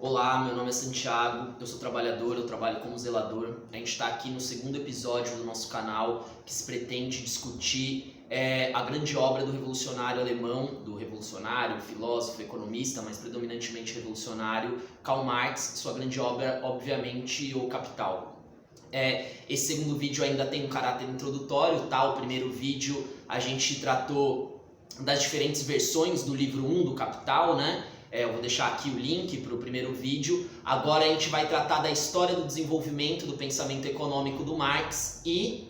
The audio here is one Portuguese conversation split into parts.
Olá, meu nome é Santiago, eu sou trabalhador, eu trabalho como zelador. A gente está aqui no segundo episódio do nosso canal que se pretende discutir a grande obra do revolucionário alemão, do revolucionário, filósofo, economista, mas predominantemente revolucionário, Karl Marx, sua grande obra, obviamente, O Capital. Esse segundo vídeo ainda tem um caráter introdutório, tá? O primeiro vídeo a gente tratou das diferentes versões do livro 1 do Capital, né? Eu vou deixar aqui o link para o primeiro vídeo. Agora a gente vai tratar da história do desenvolvimento do pensamento econômico do Marx e,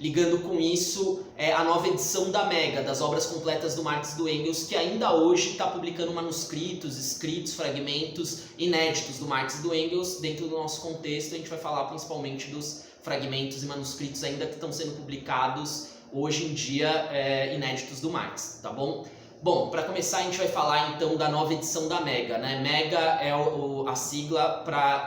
ligando com isso, a nova edição da Mega, das obras completas do Marx e do Engels, que ainda hoje está publicando manuscritos, escritos, fragmentos inéditos do Marx e do Engels. Dentro do nosso contexto, a gente vai falar principalmente dos fragmentos e manuscritos ainda que estão sendo publicados hoje em dia, inéditos do Marx, tá bom? Bom, para começar a gente vai falar então da nova edição da Mega, né? Mega é a sigla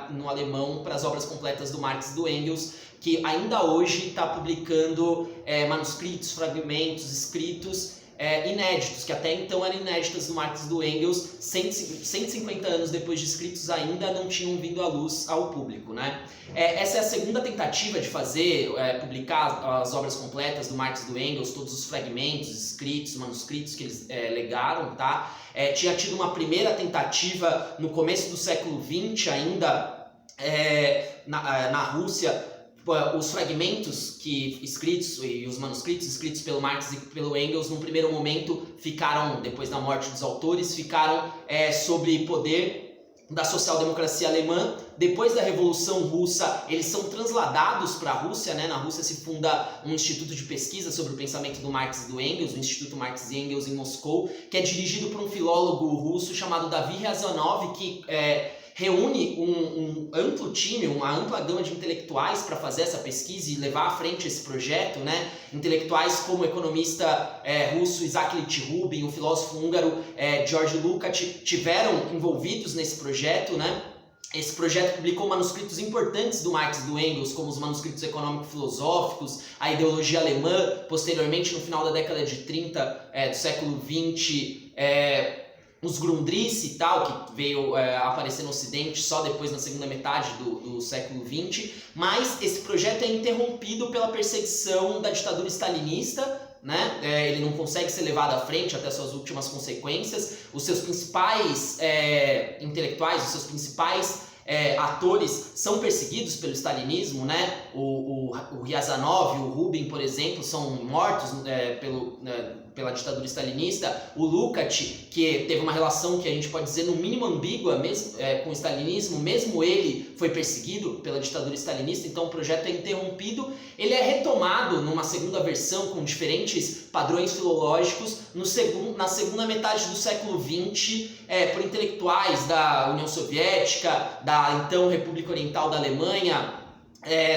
no alemão para as obras completas do Marx e do Engels, que ainda hoje está publicando manuscritos, fragmentos, escritos inéditos, que até então eram inéditas do Marx e do Engels, 150 anos depois de escritos ainda não tinham vindo à luz ao público, né? Essa é a segunda tentativa de fazer, publicar as obras completas do Marx e do Engels, todos os fragmentos, escritos, manuscritos que eles legaram, tá? Tinha tido uma primeira tentativa no começo do século XX ainda, na Rússia. Os fragmentos escritos e os manuscritos escritos pelo Marx e pelo Engels, num primeiro momento, ficaram, depois da morte dos autores, ficaram sob poder da social-democracia alemã. Depois da Revolução Russa, eles são transladados para a Rússia, né? Na Rússia se funda um instituto de pesquisa sobre o pensamento do Marx e do Engels, o Instituto Marx e Engels em Moscou, que é dirigido por um filólogo russo chamado Davi Riazanov, que reúne um amplo time, uma ampla gama de intelectuais para fazer essa pesquisa e levar à frente esse projeto, né? Intelectuais como o economista russo Isaac Lichterubin, o filósofo húngaro George Lukács tiveram envolvidos nesse projeto, né? Esse projeto publicou manuscritos importantes do Marx e do Engels, como os manuscritos econômico-filosóficos, a ideologia alemã, posteriormente no final da década de 30 do século XX, os Grundrisse e tal, que veio aparecer no Ocidente só depois na segunda metade do século XX, mas esse projeto é interrompido pela perseguição da ditadura stalinista, né? Ele não consegue ser levado à frente até suas últimas consequências. Os seus principais intelectuais, os seus principais atores são perseguidos pelo stalinismo, né? O Riazanov e o Rubin, por exemplo, são mortos pela ditadura stalinista. O Lukács, que teve uma relação que a gente pode dizer no mínimo ambígua mesmo, com o stalinismo, mesmo ele foi perseguido pela ditadura stalinista, então o projeto é interrompido. Ele é retomado numa segunda versão com diferentes padrões filológicos na segunda metade do século XX por intelectuais da União Soviética, da então República Oriental da Alemanha,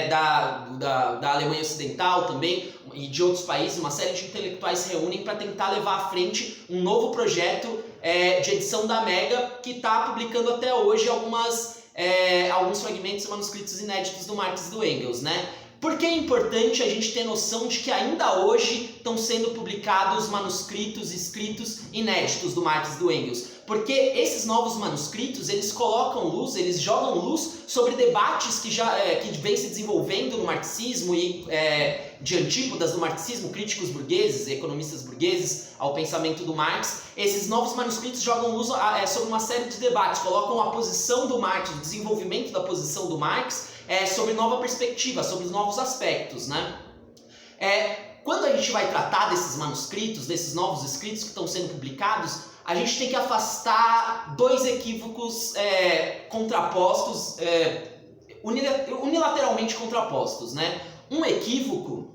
da Alemanha Ocidental também, e de outros países. Uma série de intelectuais se reúnem para tentar levar à frente um novo projeto de edição da Mega, que está publicando até hoje alguns fragmentos e manuscritos inéditos do Marx e do Engels, né? Por que é importante a gente ter noção de que ainda hoje estão sendo publicados manuscritos escritos inéditos do Marx e do Engels? Porque esses novos manuscritos, eles colocam luz, eles jogam luz sobre debates que vem se desenvolvendo no marxismo e de antípodas do marxismo, críticos burgueses, economistas burgueses ao pensamento do Marx. Esses novos manuscritos jogam luz sobre uma série de debates, colocam a posição do Marx, o desenvolvimento da posição do Marx sobre nova perspectiva, sobre os novos aspectos, né? Quando a gente vai tratar desses manuscritos, desses novos escritos que estão sendo publicados, a gente tem que afastar dois equívocos contrapostos, unilateralmente contrapostos, né? Um equívoco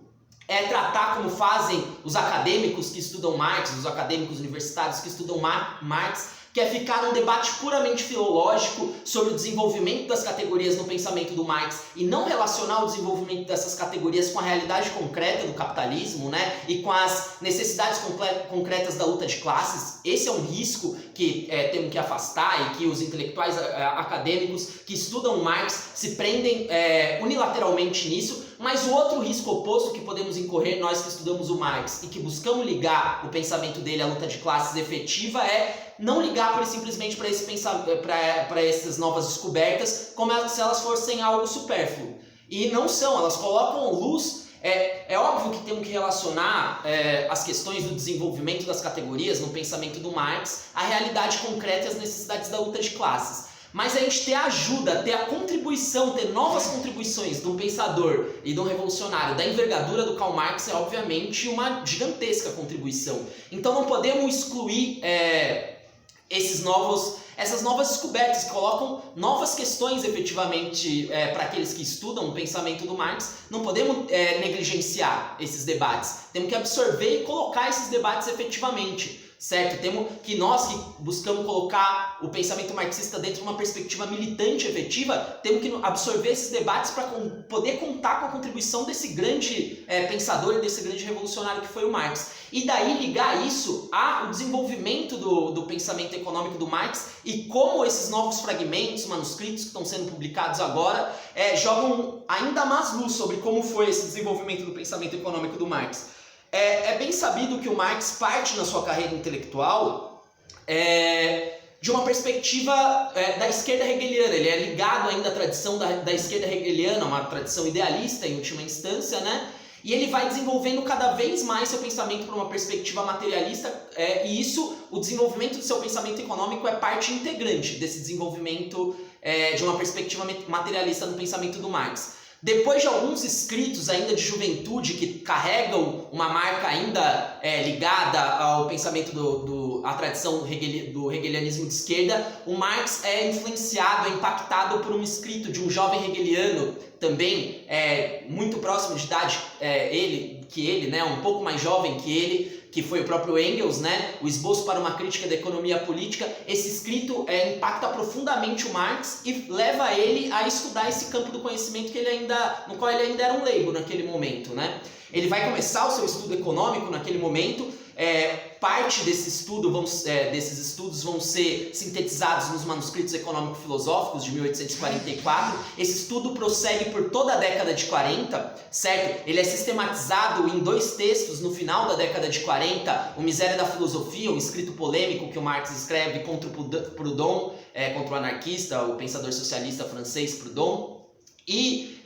é tratar como fazem os acadêmicos que estudam Marx, os acadêmicos universitários que estudam Marx, que é ficar num debate puramente filológico sobre o desenvolvimento das categorias no pensamento do Marx e não relacionar o desenvolvimento dessas categorias com a realidade concreta do capitalismo, né? E com as necessidades concretas da luta de classes. Esse é um risco que temos que afastar e que os intelectuais acadêmicos que estudam Marx se prendem unilateralmente nisso, Mas o outro risco oposto que podemos incorrer, nós que estudamos o Marx e que buscamos ligar o pensamento dele à luta de classes efetiva, é não ligar simplesmente para essas novas descobertas como se elas fossem algo supérfluo. E não são, elas colocam luz. É óbvio que temos que relacionar as questões do desenvolvimento das categorias no pensamento do Marx à realidade concreta e às necessidades da luta de classes. Mas a gente ter a ajuda, ter a contribuição, ter novas contribuições de um pensador e de um revolucionário da envergadura do Karl Marx é obviamente uma gigantesca contribuição. Então não podemos excluir essas novas descobertas que colocam novas questões efetivamente para aqueles que estudam o pensamento do Marx. Não podemos negligenciar esses debates. Temos que absorver e colocar esses debates efetivamente. Certo? Temos que nós que buscamos colocar o pensamento marxista dentro de uma perspectiva militante efetiva, temos que absorver esses debates para poder contar com a contribuição desse grande pensador e desse grande revolucionário que foi o Marx. E daí ligar isso ao desenvolvimento do pensamento econômico do Marx e como esses novos fragmentos, manuscritos que estão sendo publicados agora, jogam ainda mais luz sobre como foi esse desenvolvimento do pensamento econômico do Marx. É bem sabido que o Marx parte na sua carreira intelectual de uma perspectiva da esquerda hegeliana. Ele é ligado ainda à tradição da esquerda hegeliana, uma tradição idealista em última instância, né? E ele vai desenvolvendo cada vez mais seu pensamento para uma perspectiva materialista, e isso, o desenvolvimento do seu pensamento econômico é parte integrante desse desenvolvimento de uma perspectiva materialista no pensamento do Marx. Depois de alguns escritos ainda de juventude que carregam uma marca ainda ligada ao pensamento à tradição do hegelianismo de esquerda, o Marx é influenciado, é impactado por um escrito de um jovem hegeliano, também muito próximo de idade né, um pouco mais jovem que ele, que foi o próprio Engels, né? O Esboço para uma Crítica da Economia Política. Esse escrito impacta profundamente o Marx e leva ele a estudar esse campo do conhecimento no qual ele ainda era um leigo naquele momento, né? Ele vai começar o seu estudo econômico naquele momento. Parte desses estudos vão ser sintetizados nos manuscritos econômico-filosóficos de 1844. Esse estudo prossegue por toda a década de 40, certo? Ele é sistematizado em 2 textos no final da década de 40, o Miséria da Filosofia, um escrito polêmico que o Marx escreve contra o Proudhon, contra o anarquista, o pensador socialista francês Proudhon, e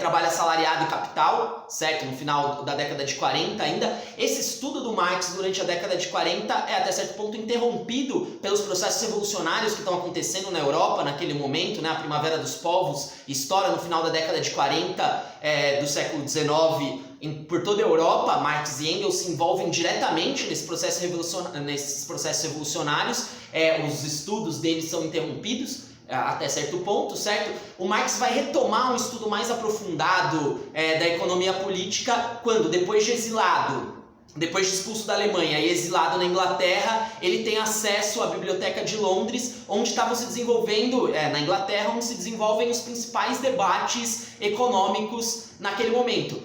Trabalho Assalariado e Capital, certo? No final da década de 40 ainda. Esse estudo do Marx durante a década de 40 é até certo ponto interrompido pelos processos revolucionários que estão acontecendo na Europa naquele momento, né? A Primavera dos Povos estoura no final da década de 40 do século XIX por toda a Europa. Marx e Engels se envolvem diretamente nesses processos revolucionários. Os estudos deles são interrompidos até certo ponto, certo? O Marx vai retomar um estudo mais aprofundado da economia política quando, depois de expulso da Alemanha e exilado na Inglaterra, ele tem acesso à Biblioteca de Londres, onde estavam se desenvolvendo, na Inglaterra, onde se desenvolvem os principais debates econômicos naquele momento.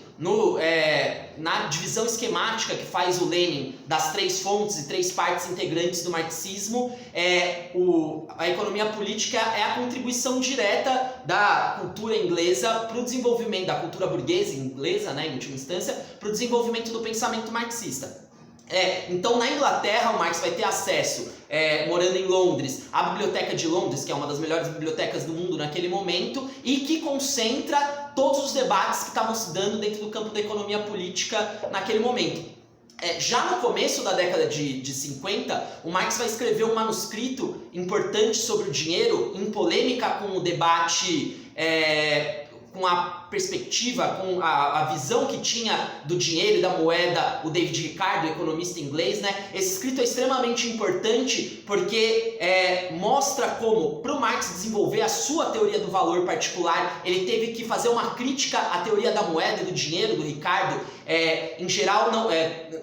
Na divisão esquemática que faz o Lenin das 3 fontes e 3 partes integrantes do marxismo, a economia política é a contribuição direta da cultura inglesa para o desenvolvimento, da cultura burguesa inglesa, né, em última instância, para o desenvolvimento do pensamento marxista. Então, na Inglaterra, o Marx vai ter acesso, morando em Londres, à Biblioteca de Londres, que é uma das melhores bibliotecas do mundo naquele momento, e que concentra todos os debates que estavam se dando dentro do campo da economia política naquele momento. Já no começo da década de 50, o Marx vai escrever um manuscrito importante sobre o dinheiro, em polêmica com o debate, com a perspectiva, com a visão que tinha do dinheiro e da moeda, o David Ricardo, economista inglês, né? Esse escrito é extremamente importante porque mostra como, para o Marx desenvolver a sua teoria do valor particular, ele teve que fazer uma crítica à teoria da moeda e do dinheiro do Ricardo. Em geral,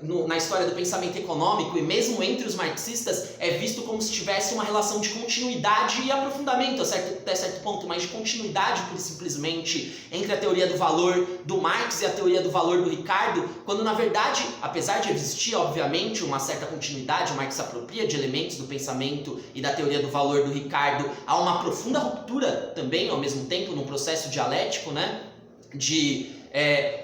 na história do pensamento econômico e mesmo entre os marxistas, é visto como se tivesse uma relação de continuidade e aprofundamento até certo ponto, mas de continuidade por simplesmente importante entre a teoria do valor do Marx e a teoria do valor do Ricardo, quando na verdade, apesar de existir obviamente uma certa continuidade, o Marx se apropria de elementos do pensamento e da teoria do valor do Ricardo, há uma profunda ruptura também ao mesmo tempo num processo dialético, né, de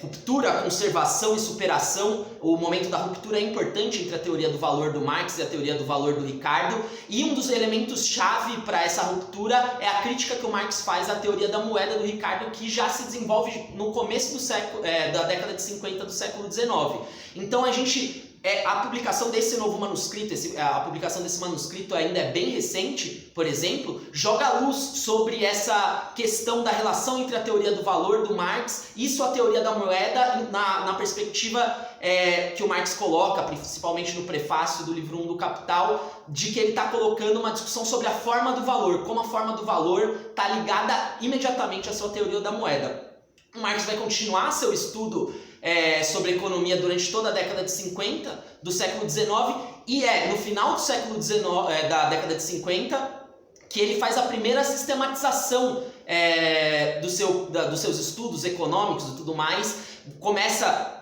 ruptura, conservação e superação. O momento da ruptura é importante entre a teoria do valor do Marx e a teoria do valor do Ricardo, e um dos elementos-chave para essa ruptura é a crítica que o Marx faz à teoria da moeda do Ricardo, que já se desenvolve no começo do século, da década de 50 do século XIX. Então a publicação desse novo manuscrito, a publicação desse manuscrito ainda é bem recente, por exemplo, joga luz sobre essa questão da relação entre a teoria do valor do Marx e sua teoria da moeda na perspectiva que o Marx coloca, principalmente no prefácio do livro 1 do Capital, de que ele está colocando uma discussão sobre a forma do valor, como a forma do valor está ligada imediatamente à sua teoria da moeda. O Marx vai continuar seu estudo sobre economia durante toda a década de 50 do século XIX, e no final do século XIX, da década de 50, que ele faz a primeira sistematização dos seus estudos econômicos e tudo mais. Começa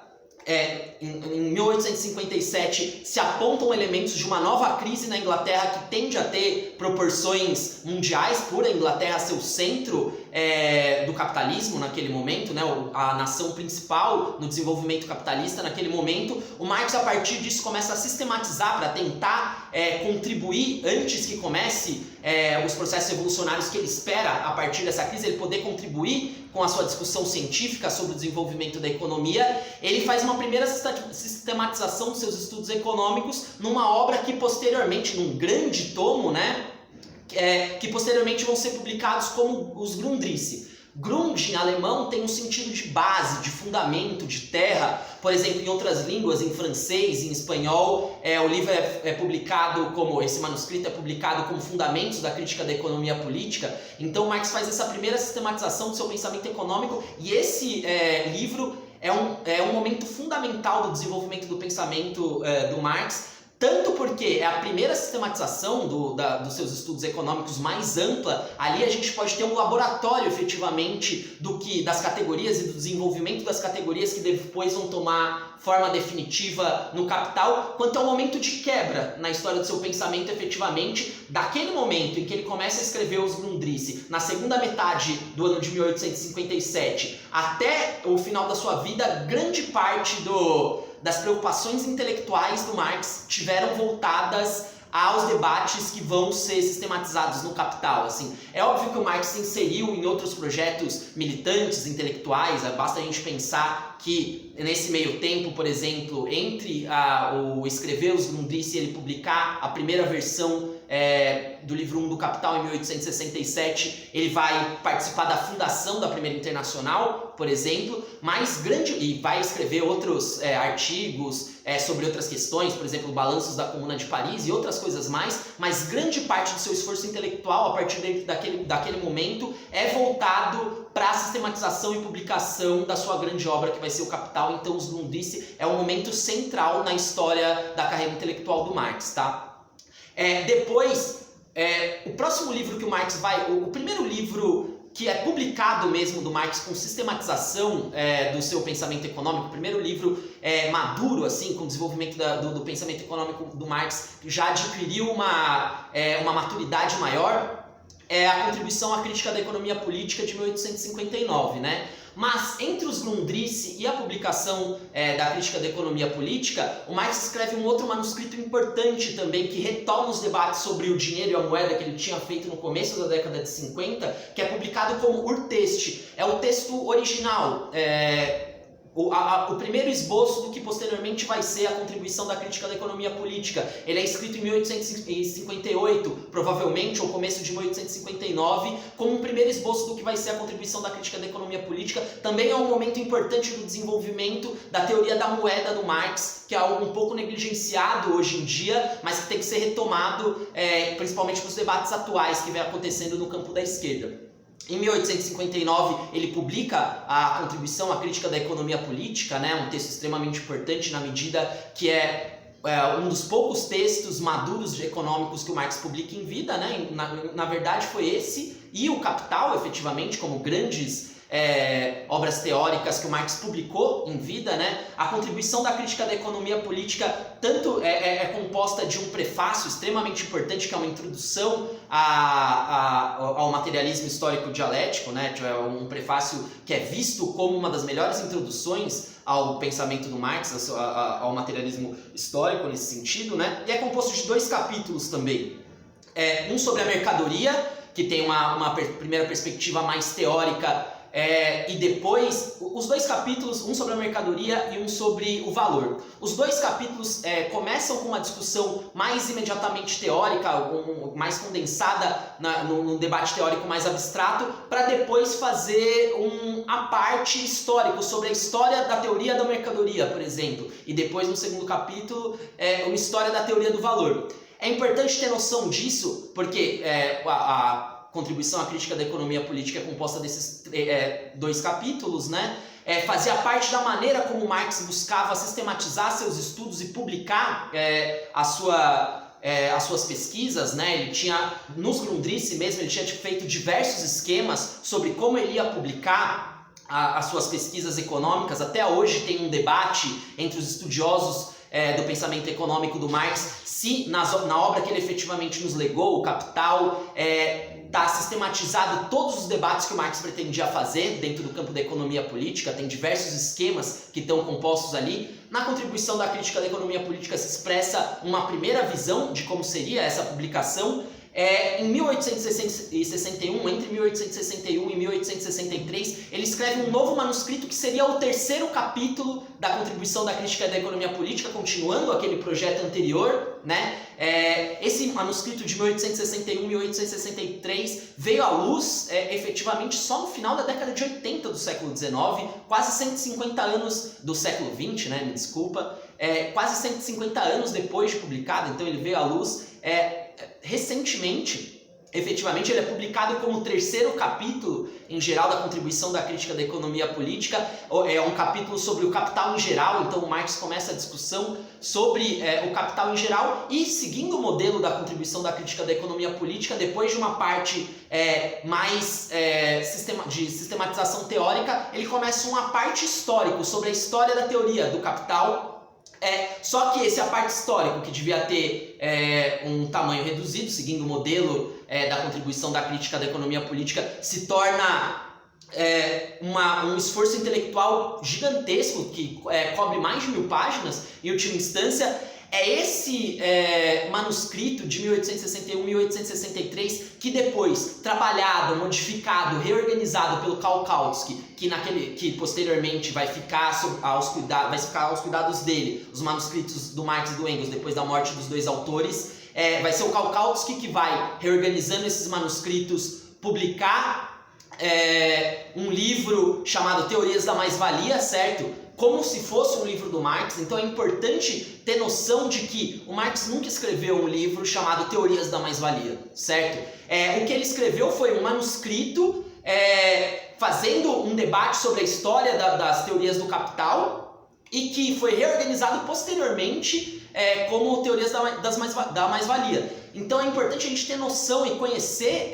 em 1857, se apontam elementos de uma nova crise na Inglaterra que tende a ter proporções mundiais, por a Inglaterra ser o centro do capitalismo naquele momento, né, a nação principal no desenvolvimento capitalista naquele momento. O Marx, a partir disso, começa a sistematizar para tentar contribuir, antes que comece os processos revolucionários que ele espera a partir dessa crise, ele poder contribuir com a sua discussão científica sobre o desenvolvimento da economia. Ele faz uma primeira sistematização dos seus estudos econômicos numa obra que posteriormente, num grande tomo, né, que posteriormente vão ser publicados como os Grundrisse. Grund, em alemão, tem um sentido de base, de fundamento, de terra. Por exemplo, em outras línguas, em francês, em espanhol, o livro é publicado como, esse manuscrito é publicado como Fundamentos da Crítica da Economia Política. Então, Marx faz essa primeira sistematização do seu pensamento econômico, e esse livro é um momento fundamental do desenvolvimento do pensamento do Marx, tanto porque é a primeira sistematização dos seus estudos econômicos mais ampla. Ali a gente pode ter um laboratório, efetivamente, das categorias e do desenvolvimento das categorias que depois vão tomar forma definitiva no Capital, quanto ao momento de quebra na história do seu pensamento, efetivamente, daquele momento em que ele começa a escrever os Grundrisse, na segunda metade do ano de 1857, até o final da sua vida, grande parte das preocupações intelectuais do Marx tiveram voltadas aos debates que vão ser sistematizados no Capital. Assim, é óbvio que o Marx se inseriu em outros projetos militantes, intelectuais. Basta a gente pensar que nesse meio tempo, por exemplo, entre o escrever os Grundrisse e ele publicar a primeira versão do livro 1 do Capital em 1867, ele vai participar da fundação da Primeira Internacional, por exemplo, e vai escrever outros artigos sobre outras questões, por exemplo, balanços da Comuna de Paris e outras coisas mais, mas grande parte do seu esforço intelectual a partir daquele momento é voltado para a sistematização e publicação da sua grande obra, que vai ser o Capital. Então, os Grundrisse é um momento central na história da carreira intelectual do Marx, tá? Depois, o próximo livro que o Marx o primeiro livro que é publicado mesmo do Marx com sistematização do seu pensamento econômico, o primeiro livro maduro, assim, com o desenvolvimento do pensamento econômico do Marx, já adquiriu uma maturidade maior, é a Contribuição à Crítica da Economia Política de 1859, né? Mas entre os Grundrisse e a publicação da Crítica da Economia Política, o Marx escreve um outro manuscrito importante também, que retoma os debates sobre o dinheiro e a moeda que ele tinha feito no começo da década de 50, que é publicado como Urteste. É o texto original, o primeiro esboço do que posteriormente vai ser a Contribuição da Crítica da Economia Política. Ele é escrito em 1858, provavelmente, ou começo de 1859, como um primeiro esboço do que vai ser a Contribuição da Crítica da Economia Política. Também é um momento importante do desenvolvimento da teoria da moeda do Marx, que é algo um pouco negligenciado hoje em dia, mas que tem que ser retomado, principalmente para os debates atuais que vem acontecendo no campo da esquerda. Em 1859, ele publica a Contribuição à Crítica da Economia Política, né? Um texto extremamente importante na medida que é um dos poucos textos maduros econômicos que o Marx publica em vida, né? Na verdade, foi esse e o Capital, efetivamente, como grandes obras teóricas que o Marx publicou em vida, né? A contribuição da crítica da economia política tanto é composta de um prefácio extremamente importante, que é uma introdução ao materialismo histórico dialético, né? É um prefácio que é visto como uma das melhores introduções ao pensamento do Marx, ao materialismo histórico nesse sentido, né? E é composto de 2 capítulos também. Um sobre a mercadoria, que tem uma primeira perspectiva mais teórica, e depois os 2 capítulos, um sobre a mercadoria e um sobre o valor. Os 2 capítulos começam com uma discussão mais imediatamente teórica, mais condensada num debate teórico mais abstrato, para depois fazer a parte histórico sobre a história da teoria da mercadoria, por exemplo. E depois, no segundo capítulo, uma história da teoria do valor. É importante ter noção disso, porque a contribuição à crítica da economia política é composta desses 2 capítulos, né? Fazia parte da maneira como Marx buscava sistematizar seus estudos e publicar as suas pesquisas, né? Ele tinha, nos Grundrisse mesmo, ele tinha feito diversos esquemas sobre como ele ia publicar as suas pesquisas econômicas. Até hoje tem um debate entre os estudiosos do pensamento econômico do Marx, se na obra que ele efetivamente nos legou, o Capital, está sistematizado todos os debates que o Marx pretendia fazer dentro do campo da economia política. Tem diversos esquemas que estão compostos ali. Na contribuição da crítica da economia política se expressa uma primeira visão de como seria essa publicação. Em 1861, entre 1861 e 1863, ele escreve um novo manuscrito que seria o 3º capítulo da contribuição da crítica da economia política, continuando aquele projeto anterior, né? Esse manuscrito de 1861 e 1863 veio à luz efetivamente só no final da década de 80 do século XIX, quase 150 anos do século XX, né? Me desculpa, quase 150 anos depois de publicado, então ele veio à luz recentemente. Efetivamente, ele é publicado como o 3º capítulo, em geral, da contribuição da crítica da economia política. É um capítulo sobre o capital em geral, então o Marx começa a discussão sobre o capital em geral, e seguindo o modelo da contribuição da crítica da economia política, depois de uma parte mais de sistematização teórica, ele começa uma parte histórica sobre a história da teoria do capital. Só que a parte histórica, que devia ter um tamanho reduzido, seguindo o modelo da contribuição da crítica da economia política, se torna um esforço intelectual gigantesco que cobre mais de 1000 páginas, em última instância. Esse manuscrito de 1861 e 1863 que depois, trabalhado, modificado, reorganizado pelo Karl Kautsky, que posteriormente vai ficar aos cuidados dele, os manuscritos do Marx e do Engels, depois da morte dos 2 autores, vai ser o Karl Kautsky que vai, reorganizando esses manuscritos, publicar um livro chamado Teorias da Mais-Valia, certo? Como se fosse um livro do Marx. Então é importante ter noção de que o Marx nunca escreveu um livro chamado Teorias da Mais-Valia, certo? O que ele escreveu foi um manuscrito fazendo um debate sobre a história das teorias do capital, e que foi reorganizado posteriormente como Teorias da Mais-Valia. Então é importante a gente ter noção e conhecer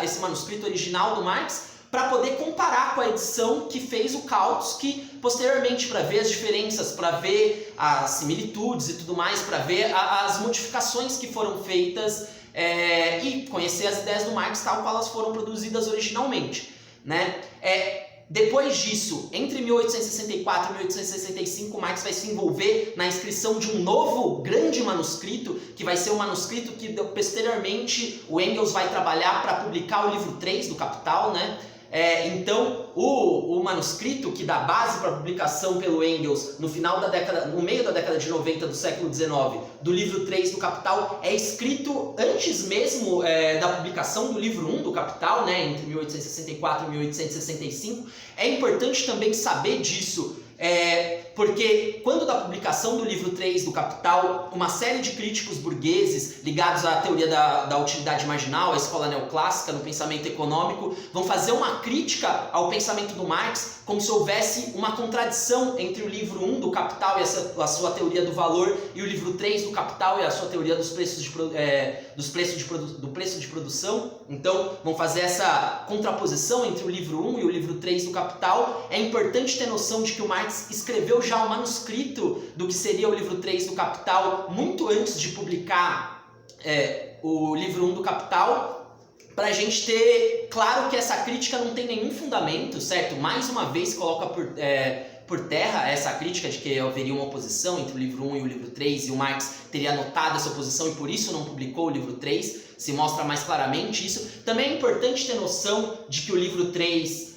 esse manuscrito original do Marx, para poder comparar com a edição que fez o Kautsky posteriormente, para ver as diferenças, para ver as similitudes e tudo mais, para ver as modificações que foram feitas e conhecer as ideias do Marx tal qual elas foram produzidas originalmente, né? Depois disso, entre 1864 e 1865, Marx vai se envolver na escrição de um novo grande manuscrito, que vai ser um manuscrito que posteriormente o Engels vai trabalhar para publicar o livro 3 do Capital, né? Então, o manuscrito que dá base para a publicação pelo Engels no meio da década de 90 do século XIX, do livro 3 do Capital, é escrito antes mesmo da publicação do livro 1 do Capital, né, entre 1864 e 1865. É importante também saber disso. porque quando da publicação do livro 3 do Capital, uma série de críticos burgueses ligados à teoria da utilidade marginal, à escola neoclássica no pensamento econômico, vão fazer uma crítica ao pensamento do Marx, como se houvesse uma contradição entre o livro 1 do Capital e a sua teoria do valor e o livro 3 do Capital e a sua teoria do preço de produção. Então, vão fazer essa contraposição entre o livro 1 e o livro 3 do Capital. É importante ter noção de que o Marx escreveu já o manuscrito do que seria o livro 3 do Capital muito antes de publicar o livro 1 do Capital, para a gente ter claro que essa crítica não tem nenhum fundamento, certo? Mais uma vez coloca por terra essa crítica de que haveria uma oposição entre o livro 1 e o livro 3 e o Marx teria notado essa oposição e por isso não publicou o livro 3, se mostra mais claramente isso. Também é importante ter noção de que o livro 3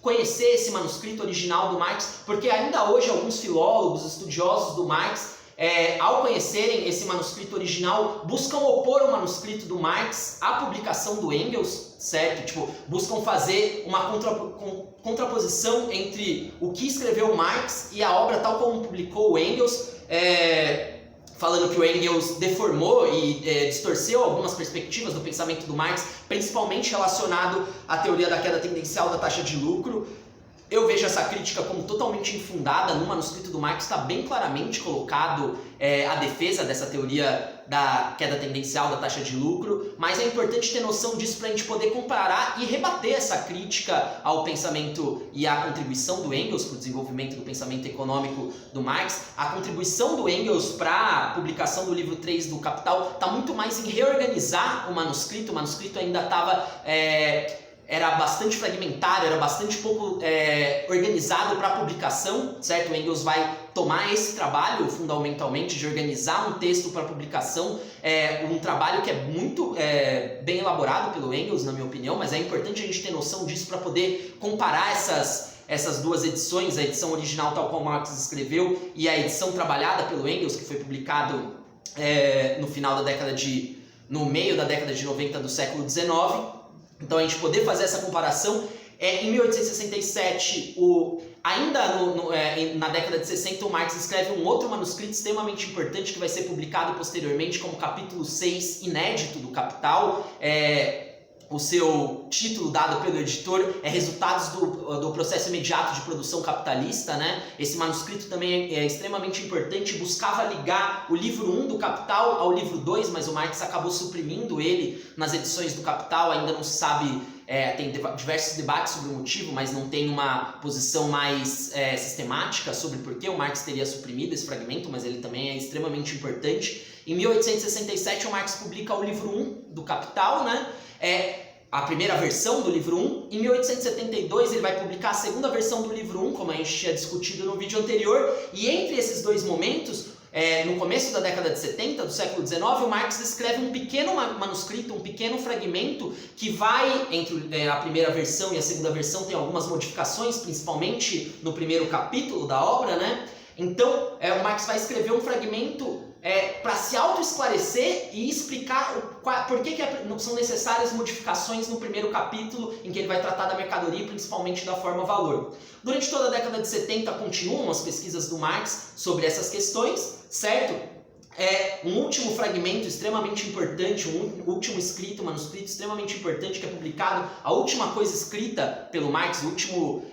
conhecer esse manuscrito original do Marx, porque ainda hoje alguns filólogos, estudiosos do Marx, ao conhecerem esse manuscrito original, buscam opor o manuscrito do Marx à publicação do Engels, certo? Tipo, buscam fazer uma contraposição entre o que escreveu o Marx e a obra tal como publicou o Engels, falando que o Engels deformou e distorceu algumas perspectivas do pensamento do Marx, principalmente relacionado à teoria da queda tendencial da taxa de lucro. Eu vejo essa crítica como totalmente infundada. No manuscrito do Marx está bem claramente colocado a defesa dessa teoria da queda tendencial da taxa de lucro, mas é importante ter noção disso para a gente poder comparar e rebater essa crítica ao pensamento e à contribuição do Engels para o desenvolvimento do pensamento econômico do Marx. A contribuição do Engels para a publicação do livro 3 do Capital está muito mais em reorganizar o manuscrito ainda estava... era bastante fragmentário, era bastante pouco organizado para a publicação, certo? O Engels vai tomar esse trabalho, fundamentalmente, de organizar um texto para publicação, um trabalho que é muito bem elaborado pelo Engels, na minha opinião, mas é importante a gente ter noção disso para poder comparar essas duas edições, a edição original tal como Marx escreveu e a edição trabalhada pelo Engels, que foi publicado no meio da década de 90 do século XIX. Então, a gente poder fazer essa comparação, em 1867, na década de 60, o Marx escreve um outro manuscrito extremamente importante que vai ser publicado posteriormente como capítulo 6, inédito do Capital. O seu título dado pelo editor é Resultados do Processo Imediato de Produção Capitalista, né? Esse manuscrito também é extremamente importante, buscava ligar o livro 1 do Capital ao livro 2, mas o Marx acabou suprimindo ele nas edições do Capital, ainda não se sabe, tem diversos debates sobre o motivo, mas não tem uma posição mais sistemática sobre por que o Marx teria suprimido esse fragmento, mas ele também é extremamente importante. Em 1867, o Marx publica o livro 1 do Capital, né? A primeira versão do livro 1. Em 1872 ele vai publicar a segunda versão do livro 1, como a gente tinha discutido no vídeo anterior, e entre esses dois momentos, no começo da década de 70, do século XIX, o Marx escreve um pequeno manuscrito, um pequeno fragmento que vai, entre a primeira versão e a segunda versão, tem algumas modificações, principalmente no primeiro capítulo da obra, né? Então, o Marx vai escrever um fragmento para se autoesclarecer e explicar por que são necessárias modificações no primeiro capítulo, em que ele vai tratar da mercadoria e principalmente da forma valor. Durante toda a década de 70 continuam as pesquisas do Marx sobre essas questões, certo? Um último fragmento extremamente importante, um último manuscrito extremamente importante que é publicado, a última coisa escrita pelo Marx, o último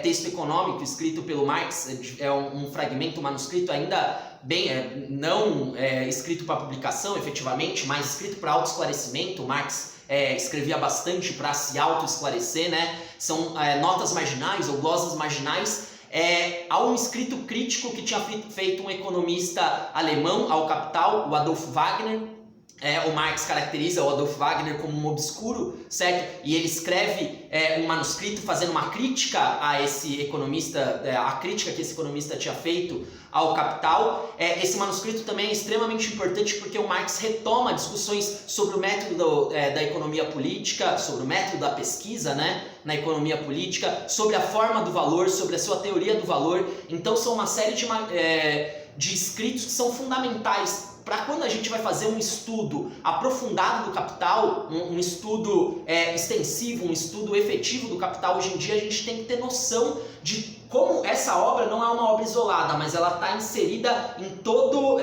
texto econômico escrito pelo Marx, é um fragmento, um manuscrito ainda bem, não escrito para publicação efetivamente, mas escrito para autoesclarecimento. O Marx escrevia bastante para se autoesclarecer, né? São notas marginais ou glosas marginais. Há um escrito crítico que tinha feito um economista alemão ao Capital, o Adolf Wagner. O Marx caracteriza o Adolf Wagner como um obscuro, certo? E ele escreve um manuscrito fazendo uma crítica a esse economista, a crítica que esse economista tinha feito ao Capital. Esse manuscrito também é extremamente importante porque o Marx retoma discussões sobre o método da economia política, sobre o método da pesquisa, né, na economia política, sobre a forma do valor, sobre a sua teoria do valor. Então são uma série de escritos que são fundamentais para quando a gente vai fazer um estudo aprofundado do Capital, um estudo extensivo, um estudo efetivo do Capital, hoje em dia a gente tem que ter noção de como essa obra não é uma obra isolada, mas ela está inserida em todo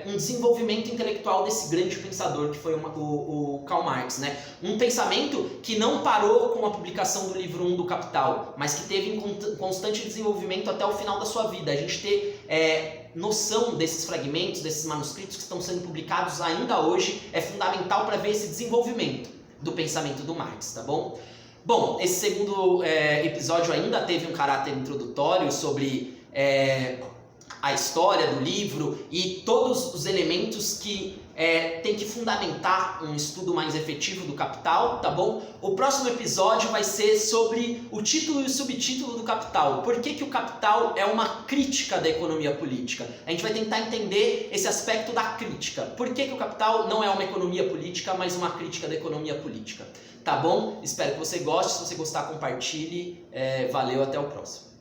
um desenvolvimento intelectual desse grande pensador que foi o Karl Marx, né? Um pensamento que não parou com a publicação do livro 1 do Capital, mas que teve em constante desenvolvimento até o final da sua vida. A gente ter noção desses fragmentos, desses manuscritos que estão sendo publicados ainda hoje é fundamental para ver esse desenvolvimento do pensamento do Marx, tá bom? Bom, esse segundo episódio ainda teve um caráter introdutório sobre a história do livro e todos os elementos que tem que fundamentar um estudo mais efetivo do Capital, tá bom? O próximo episódio vai ser sobre o título e o subtítulo do Capital. Por que o Capital é uma crítica da economia política? A gente vai tentar entender esse aspecto da crítica. Por que o Capital não é uma economia política, mas uma crítica da economia política? Tá bom? Espero que você goste. Se você gostar, compartilhe. Valeu, até o próximo.